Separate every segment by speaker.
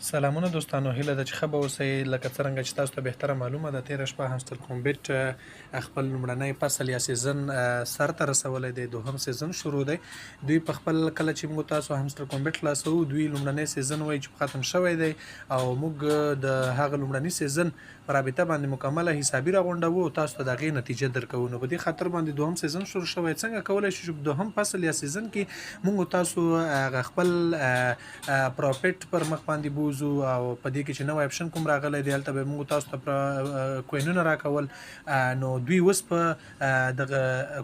Speaker 1: سلامونه دوستانو، هیله ده چې ښه به اوسئ. لکه څرنګه چې تاسو ته بهتره معلومه ده، تېره شپه همستر کومبیټ خپل لومړنی فصل یا سیزن سر ته رسولی دی. دوهم سیزن شروع دی. دوی په خپل کله چې موږ تاسو همستر کومبیټ خلاصوو، دوی لومړنی سیزن وایي چې ختم شوی دی او موږ د هغه لومړني سیزن په رابطه باندې مکمله حسابي راغونډوو او تاسو ته د هغې نتیجه درکوو. نو په دې خاطر باندې دوهم سیزن شروع شوی. څنګه کولی شو چې دوهم فصل یا سیزن کې موږ تاسو هغه خپل پروفیټ پر مخ باندې بوزو او په دې کې چې نوی اپشن کوم راغلی دی هلته به موږ تاسو ته کوینونه راکول. نو دوی اوس په دغه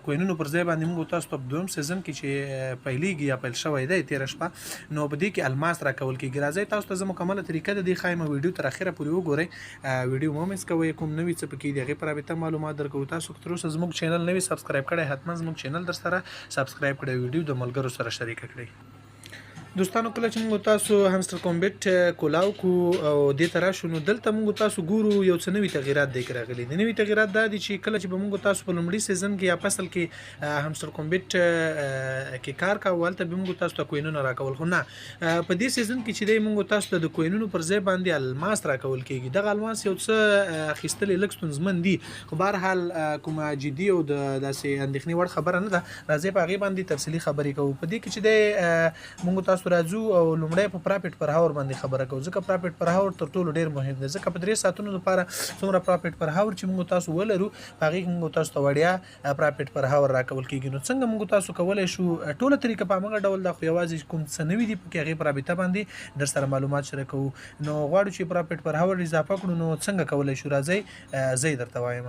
Speaker 1: کوینونو پر ځای باندې موږ تاسو ته په دویم سیزن کې چې پیلیږي یا پیل شوی دی تېره شپه، نو په دې کې الماس راکول کېږي. راځئ تاسو ته زه مکمله طریقه د دې ښایم ویډیو تر اخره پورې وګورئ. ویډیو مه مس کوئ. کوم نوي څه پکې د هغې په رابطه معلومات درکوو. تاسو که تر اوسه زموږ چینل نوي سبسکرایب کړی، حتما زموږ چینل در سره سبسکرایب کړئ، ویډیو د ملګرو سره شریکه کړئ. دوستانو کله چې موږ تاسو همستر کومبیټ کولاو کو او دې ته راشو، نو دلته موږ تاسو ګورو یو څه نوي تغیرات دی راغلي. د نوي تغیرات دا دي چې کله چې به موږ تاسو په لومړي سیزن کې یا فصل کې همستر کومبیټ کې کار کوو، هلته به موږ تاسو ته کوینونه راکول. خو نه، په دې سیزن کې چې دی موږ تاسو ته د کوینونو پر ځای باندې الماس راکول کېږي. دغه الماس یو څه اخیستل یې لږ ستونزمن دي، خو بهرحال کومه جدي او داسې اندېښنې وړ خبره نه ده. راځئ په هغې باندې تفصیلي خبرې کوو. په دې کې چې دی موږ تاسو راځو او لومړی په پرافیټ پر هاور باندې خبره کوو، ځکه پرافیټ پر هاور تر ټولو ډېر مهم دی. ځکه په 3 ساعتونو لپاره څومره پرافیټ پر هاور چې موږ تاسو ولرو، په هغې کې موږ تاسو ته وړیا پرافیټ پر هاور راکول کېږي. نو څنګه موږ تاسو کولی شو ټوله طریقه په همغه ډول ده، خو یوازې کوم څه نوي دي پکې هغې په رابطه باندې در سره معلومات شریکوو. نو غواړو چې پرافیټ پر هاور اضافه کړو، نو څنګه کولی شو؟ راځئ زه یې درته وایم.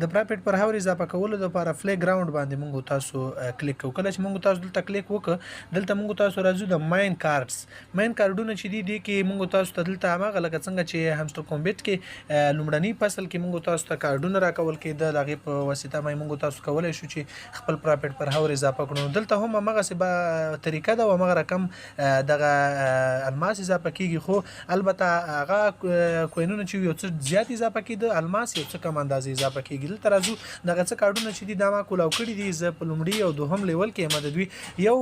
Speaker 1: د پرافیټ پر هاور اضافه کولو لپاره فلی ګراوند باندې موږ تاسو کلیک کوو. کله چې موږ تاسو دلته کلیک وکړو، دلته موږ تاسو راځو د ماین کارډز. ماین کارډونه چې دي کې موږ تاسو ته دلته هماغه لکه څنګه چې همستر کومبیټ کې لومړني فصل کې موږ تاسو ته کارډونه راکول کېده، د هغې په واسطه باندې موږ تاسو کولی شو چې خپل پرافیټ پر هاور اضافه کړو. دلته هم همغسې طریقه ده او همغه رقم دغه الماس اضافه کېږي، خو البته هغه کوینونه چې یو څه زیات اضافه کېده، الماس یو څه کم اندازې اضافه کېږي. دلته راځو دغه څه کارډونه چې دي دا ما کولاو کړي دي. زه په لومړي او دوهم لیول کې یم. د دوی یو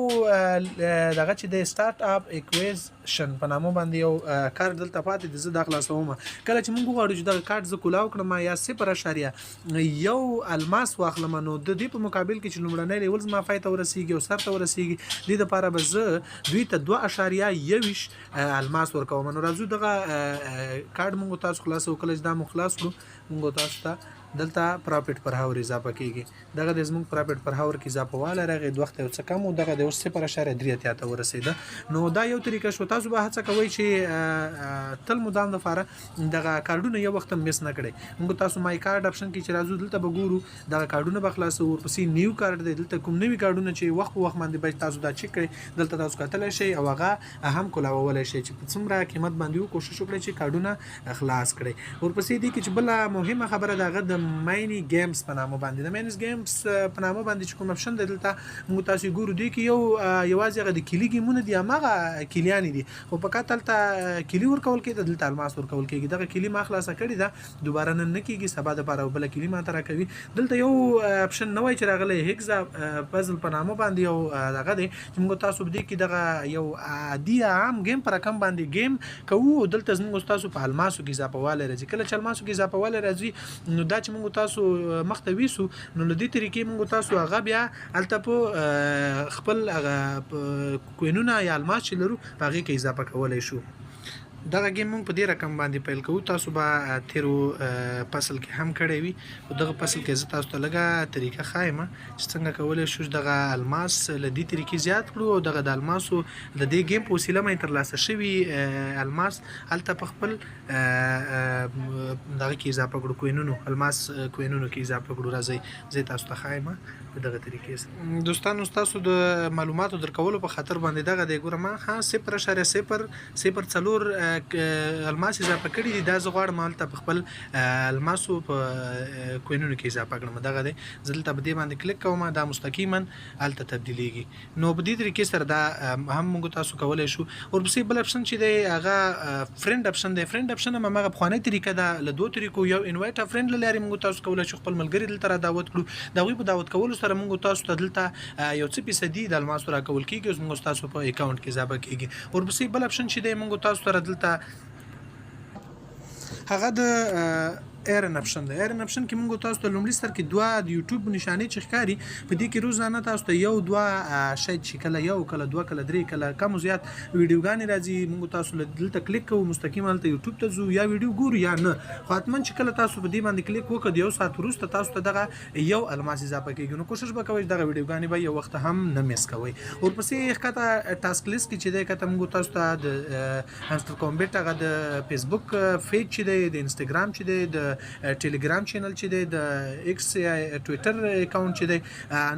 Speaker 1: دغه چې د سټارټ اپ اکویزیشن په نامه باندې یو کارډ دلته پاتې دی، زه دا خلاصوم. کله چې موږ وغواړو چې دغه کارډ زه کولاو کړم یا 0.1 الماس واخلم، نو د دې په مقابل کې چې لومړنی لیول زما پای ته ورسېږي او سر ته ورسېږي، دې دپاره به زه دوی ته 2.21 الماس ورکوم. نو راځو دغه کارډ موږ تاسو خلاصوو. کله چې دا مو خلاص کړو، موږ تاسو ته دلته پرافیټ پر هاور اضافه کېږي. دغه د زموږ پرافیټ پر هاور کې اضافه والی راغی، د وخت یو څه کم و، دغه د اوس 0.3 ته ورسېده. نو دا یو طریقه شو. تاسو به هڅه کوئ چې تل مدام دپاره دغه کارډونه یو وخت هم مس نه کړئ. موږ تاسو مای کارډ اپشن کې چې راځو، دلته به ګورو دغه کارډونه به خلاصو. ورپسې نیو کارډ دی، دلته کوم نوي کارډونه چې وخت په وخت باندې باید تاسو دا چک کړئ، دلته تاسو کتلی شئ او هغه هم کولاولی شئ چې په څومره قیمت باندې کوشش وکړئ چې کارډونه خلاص کړئ. ورپسې دې کې چې بله مهمه خبره د هغه د ماینی گیمز په نامه باندې، د ماینس گیمز په نامه باندې چې کوم اپشن دی، دلته موږ تاسو ګورو دی کې یوازې هغه د کلي ګیمونه دي، هماغه کلیانې دي، خو فقط هلته کلي ورکول کېده، دلته الماس ورکول کېږي. دغه کلي ما خلاصه کړې ده، دوباره نن نه کېږي، سبا دپاره بله کلي ماته راکوي. دلته یو اپشن نوی چې راغلی هیګزا پزل په نامه باندې یو دغه دی چې موږ تاسو په دې کې دغه یو عادي عام گیم په رقم باندې گیم کوو. دلته زموږ تاسو په الماسو کې اضافه والی راځي. کله چې الماسو کې اضافه والی راځي، نو دا چې موږ تاسو مخته ویسو، نو له دې طریقې موږ تاسو هغه بیا هلته په خپل هغه کوینونه یا الماس چې لرو په هغې کې اضافه کولی شو. دغه گیم موږ په دې رقم باندې پیل کوو. تاسو به تیرو فصل کې هم کړی وي، خو دغه فصل کې زه تاسو ته لږه طریقه ښایم چې څنګه کولی شو دغه الماس له دې طریقې زیات کړو او دغه د الماسو د دې گیم په وسیله باندې ترلاسه شوي الماس هلته په خپل دغه کې اضافه کړو، کوینونو الماس کوینونو کې اضافه کړو. راځئ زه تاسو ته ښایم په دغه طریقې سره. دوستانو ستاسو د معلوماتو درکولو په خاطر باندې دغه دی، ګوره ما 0.004 الماس اضافه کړي دي. دا زه غواړم هلته په خپل الماسو په کوینونو کې اضافه کړم. دغه دی، زه دلته په دې باندې کلیک کوم، دا مستقیما هلته تبدیلیږي. نو په دې طریقې سره دا هم موږ تاسو کولی شو. ورپسې بل اپشن چې دی هغه فرینډ اپشن دی. فرینډ اپشن هم هماغه پخوانۍ طریقه ده، له دوو طریقو. یو انوایټ ا فرینډ له لارې موږ تاسو کولی شو خپل ملګري دلته را دعوت کړو. د هغوی په دعوت کولو سره موږ تاسو ته دلته یو څه فیصدي د الماسو راکول کېږي او زموږ ستاسو په اکاونټ کې اضافه کېږي. ورپسې بل اپشن چې دی موږ تاسو سره دلته دلته هغه د ایرن اپشن دی. ایرن اپشن کې موږ تاسو ته لومړي سر کې دوه د یوټیوب نشانې چې ښکاري په دې کې روزانه تاسو ته یو دوه شاید چې کله یو کله دوه کله درې کله کم زیات ویډیوګانې راځي. موږ تاسو دلته کلیک کوو مستقیم هلته یوټیوب ته ځو یا ویډیو ګورو یا نه خو حتما چې کله تاسو په دې باندې کلیک وکړئ د 1 ساعت وروسته تاسو ته دغه یو الماس اضافه کیږي. نو کوشش به کوئ دغه ویډیوګانې به یو وخت هم نه میس کوئ. ورپسې ښکته ټاسک لیست کې چې دی کته موږ تاسو ته د هامستر کومبیټ هغه د فیسبوک پیج چې دی د انستګرام چې دی د ټلګرام چینل چې دی د ایکس یا ټویټر اکاونټ چې دی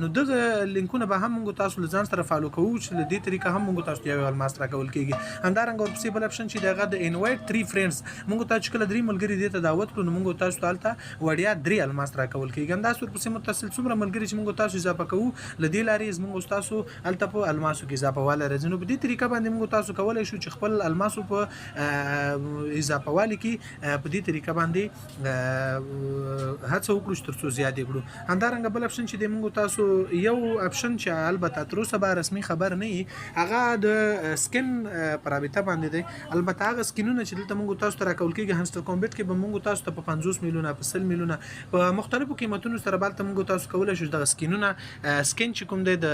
Speaker 1: نو دغه لینکونه به هم موږ تاسو له ځان سره فالو کوو چې له دې طریقه هم موږ تاسو ته یو الماس راکول کیږي. همدارنګه ورپسې بل اپشن چې دی هغه د انوایټ 3 فرینډز موږ تاسو کله 3 ملګري دې ته دعوت کړو نو موږ تاسو ته هلته وړیا 3 الماس راکول کیږي. همداسې ورپسې متصل څومره ملګري چې موږ تاسو اضافه کوو له دې لارې موږ تاسو هلته په الماسو کې اضافه والی راځي. نو په دې طریقه باندې موږ تاسو کولی شو چې خپل الماسو په اضافه والي کې په دې طریقه باندې هڅه وکړو چې تر څو زیات یې کړو. همدارنګه بل اپشن چې دی موږ تاسو یو اپشن چې البته تر اوسه به رسمي خبر نه وي هغه د سکن په رابطه باندې دی. البته هغه سکینونه چې دلته موږ تاسو ته راکول کېږي هامستر کومبیټ کې به موږ تاسو ته په 50 میلیونه په 100 میلیونه په مختلفو قیمتونو سره بالته موږ تاسو کولی شو دغه سکینونه سکن چې کوم دی د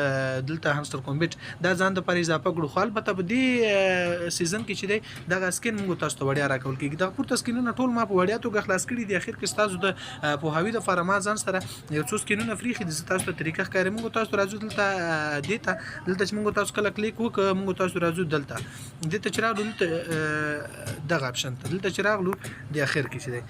Speaker 1: دلته هامستر کومبیټ دا ځان دپاره اضافه کړو. خو البته په دې سیزن کې چې دی دغه سکن موږ تاسو ته وړیا راکول کېږي. دغه پورته سکینونه ټول ما په وړیا توګه خلاص کړي دي. اخر کې ستاسو د پوهاوي دپاره ما ځان سره یو څو سکینونه فریښي دي. زه تاسو ته طریقه ښکاري. موږ تاسو راځو دلته دې ته دلته چې موږ تاسو کله کلیک وکړو موږ تاسو راځو دلته دې ته چې راغلو دلته دغه اپشن ته دلته چې راغلو د اخر کې چې دی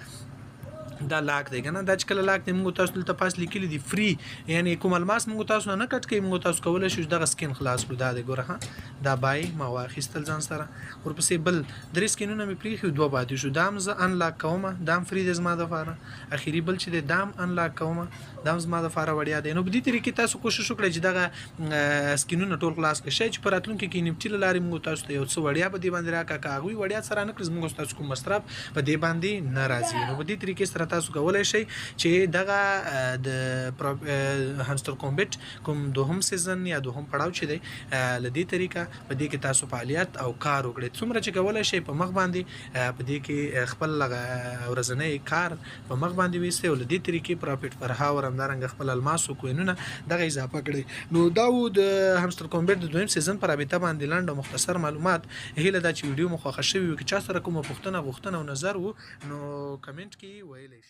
Speaker 1: دا لاک دی کنه دا چې کله لاک دی موږ تاسو دلته پاس لیکلی دی فری یعنی کوم الماس موږ تاسو نه کټ کوي موږ تاسو کولی شو دغه سکین خلاص کړو. دا دی ګوره دا بای ما واخیستل ځان سره. ورپسې بل درې سکینونه مې پرېښي دوه پاتې شو. دا هم زه انلاک کومه دا هم فری دی زما دپاره. اخري بل چې دی دا هم انلاک کومه دا هم زما دپاره وړیا دی. نو په دې طریقې تاسو کوشش وکړئ چې دغه سکینونه ټول خلاص کړئ. شاید چې په راتلونکي کې نفټي له لارې موږ تاسو ته یو څه وړیا په دې باندې راکړه که هغوی وړیا سره نه کړي زموږ ستاسو کوم مصرف په دې باندې نه راځي. نو په دې طریقې سره تاسو کولی شئ چې دغه د هامستر کومبیټ کوم دوهم سیزن یا دوهم پړاو چې دی له دې طریقه په دې کې تاسو فعالیت او کار وکړئ. څومره چې کولی شئ په مخ باندې په دې کې خپل ورځنی کار په مخ باندې ویستئ او له دې طریقې پرافیټ پر هاور همدارنګه خپل الماسو کوینونه دغه اضافه کړئ. نو دا و د هامستر کومبیټ د دویم سیزن په رابطه باندې لنډ او مختصر معلومات. هیله ده چې ویډیو مو خوښه شوي وي. که چا سره کومه پوښتنه او نظر و نو کمنټ کې ویلی